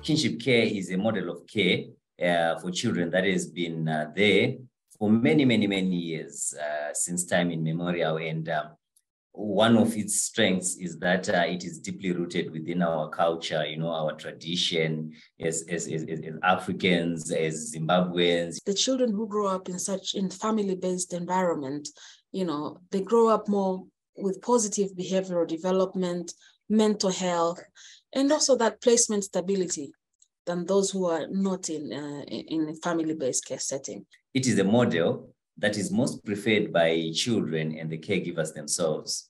kinship care is a model of care for children that has been there for many, many, many years, since time immemorial. And one of its strengths is that it is deeply rooted within our culture, our tradition as Africans, as Zimbabweans. The children who grow up in family-based environment, they grow up more with positive behavioral development, mental health, and also that placement stability than those who are not in a family-based care setting. It is a model that is most preferred by children and the caregivers themselves.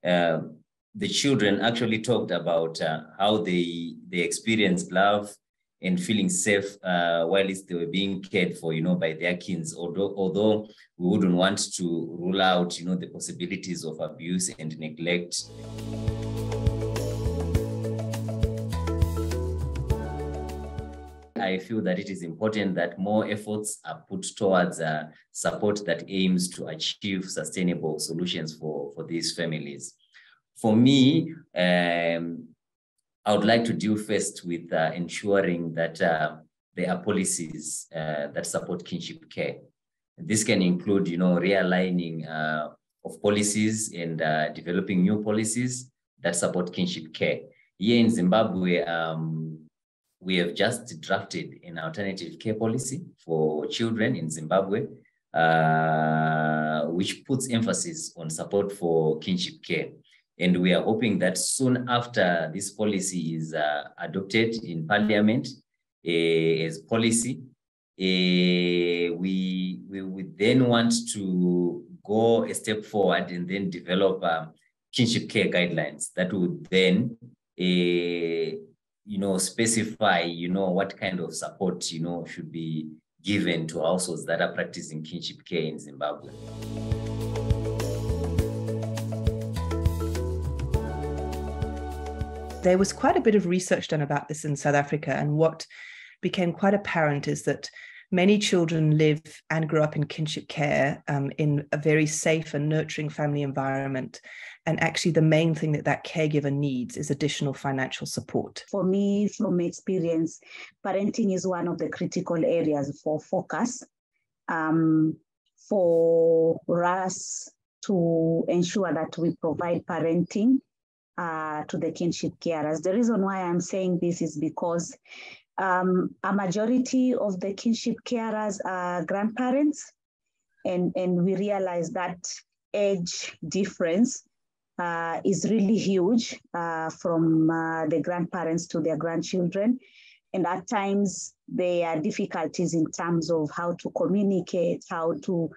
The children actually talked about how they experienced love and feeling safe while they were being cared for, by their kids. Although we wouldn't want to rule out, the possibilities of abuse and neglect. I feel that it is important that more efforts are put towards support that aims to achieve sustainable solutions for these families. For me, I would like to deal first with ensuring that there are policies that support kinship care. This can include, realigning of policies and developing new policies that support kinship care. Here in Zimbabwe, we have just drafted an alternative care policy for children in Zimbabwe, which puts emphasis on support for kinship care. And we are hoping that soon after this policy is adopted in Parliament as policy, we would then want to go a step forward and then develop kinship care guidelines that would then specify, what kind of support, should be given to households that are practicing kinship care in Zimbabwe. There was quite a bit of research done about this in South Africa, and what became quite apparent is that many children live and grow up in kinship care in a very safe and nurturing family environment. And actually the main thing that caregiver needs is additional financial support. For me, from experience, parenting is one of the critical areas for focus for us to ensure that we provide parenting to the kinship carers. The reason why I'm saying this is because a majority of the kinship carers are grandparents, and we realize that age difference is really huge from the grandparents to their grandchildren. And at times there are difficulties in terms of how to communicate, how to,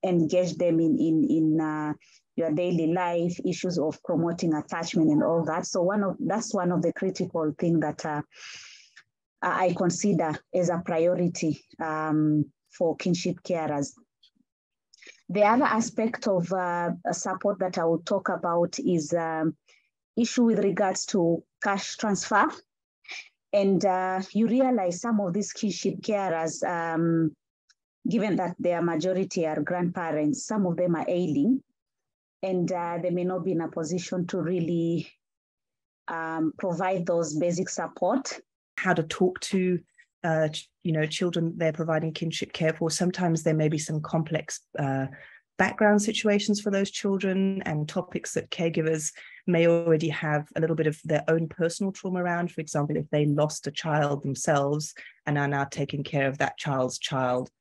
engage them in your daily life, issues of promoting attachment and all that. So that's one of the critical things that I consider as a priority for kinship carers. The other aspect of support that I will talk about is issue with regards to cash transfer. And you realize some of these kinship carers, given that their majority are grandparents, some of them are ailing, and they may not be in a position to really provide those basic support. How to talk to children they're providing kinship care for. Sometimes there may be some complex background situations for those children, and topics that caregivers may already have a little bit of their own personal trauma around. For example, if they lost a child themselves and are now taking care of that child's child,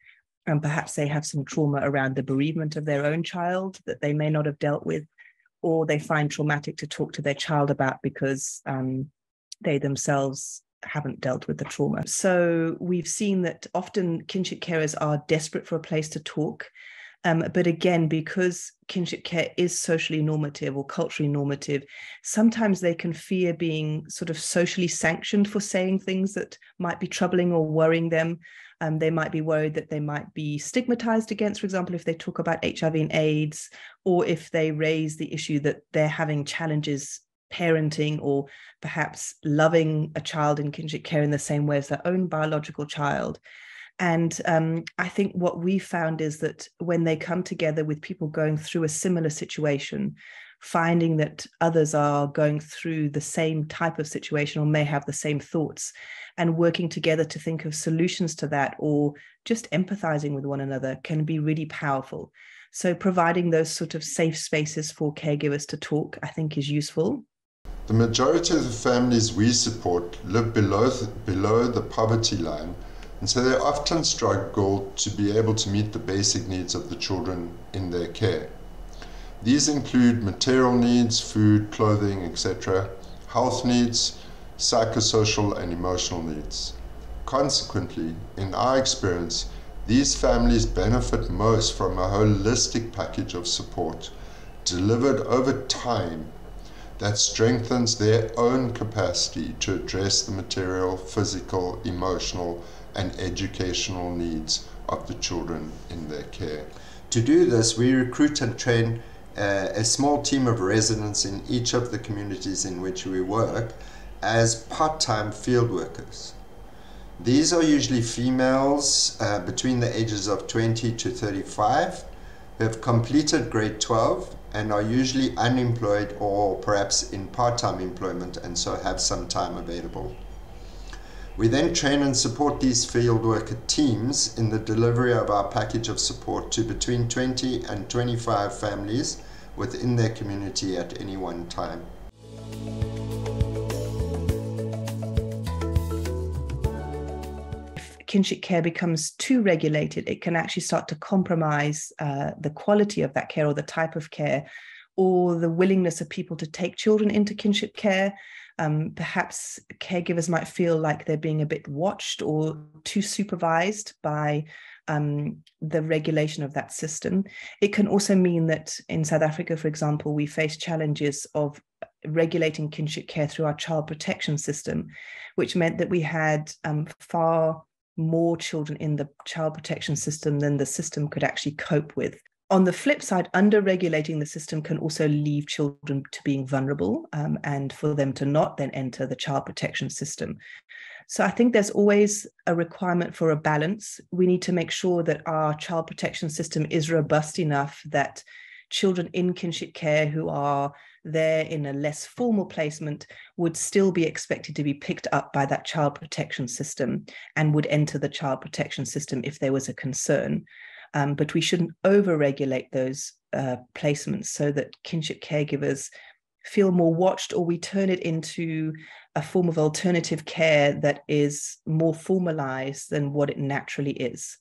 and perhaps they have some trauma around the bereavement of their own child that they may not have dealt with, or they find traumatic to talk to their child about because they themselves haven't dealt with the trauma. So we've seen that often kinship carers are desperate for a place to talk. But again, because kinship care is socially normative or culturally normative, sometimes they can fear being sort of socially sanctioned for saying things that might be troubling or worrying them. They might be worried that they might be stigmatized against, for example, if they talk about HIV and AIDS, or if they raise the issue that they're having challenges parenting or perhaps loving a child in kinship care in the same way as their own biological child. And I think what we found is that when they come together with people going through a similar situation, finding that others are going through the same type of situation or may have the same thoughts, and working together to think of solutions to that, or just empathizing with one another, can be really powerful. So providing those sort of safe spaces for caregivers to talk, I think, is useful. The majority of the families we support live below the poverty line, and so they often struggle to be able to meet the basic needs of the children in their care. These include material needs, food, clothing, etc., health needs, psychosocial and emotional needs. Consequently, in our experience, these families benefit most from a holistic package of support delivered over time that strengthens their own capacity to address the material, physical, emotional, and educational needs of the children in their care. To do this, we recruit and train a small team of residents in each of the communities in which we work as part-time field workers. These are usually females between the ages of 20 to 35 who have completed grade 12 and are usually unemployed or perhaps in part-time employment, and so have some time available. We then train and support these field worker teams in the delivery of our package of support to between 20 and 25 families within their community at any one time. If kinship care becomes too regulated, it can actually start to compromise the quality of that care, or the type of care, or the willingness of people to take children into kinship care. Perhaps caregivers might feel like they're being a bit watched or too supervised by the regulation of that system. It can also mean that in South Africa, for example, we face challenges of regulating kinship care through our child protection system, which meant that we had far more children in the child protection system than the system could actually cope with. On the flip side, under-regulating the system can also leave children to being vulnerable and for them to not then enter the child protection system. So I think there's always a requirement for a balance. We need to make sure that our child protection system is robust enough that children in kinship care who are there in a less formal placement would still be expected to be picked up by that child protection system and would enter the child protection system if there was a concern. But we shouldn't over-regulate those placements so that kinship caregivers feel more watched, or we turn it into a form of alternative care that is more formalized than what it naturally is.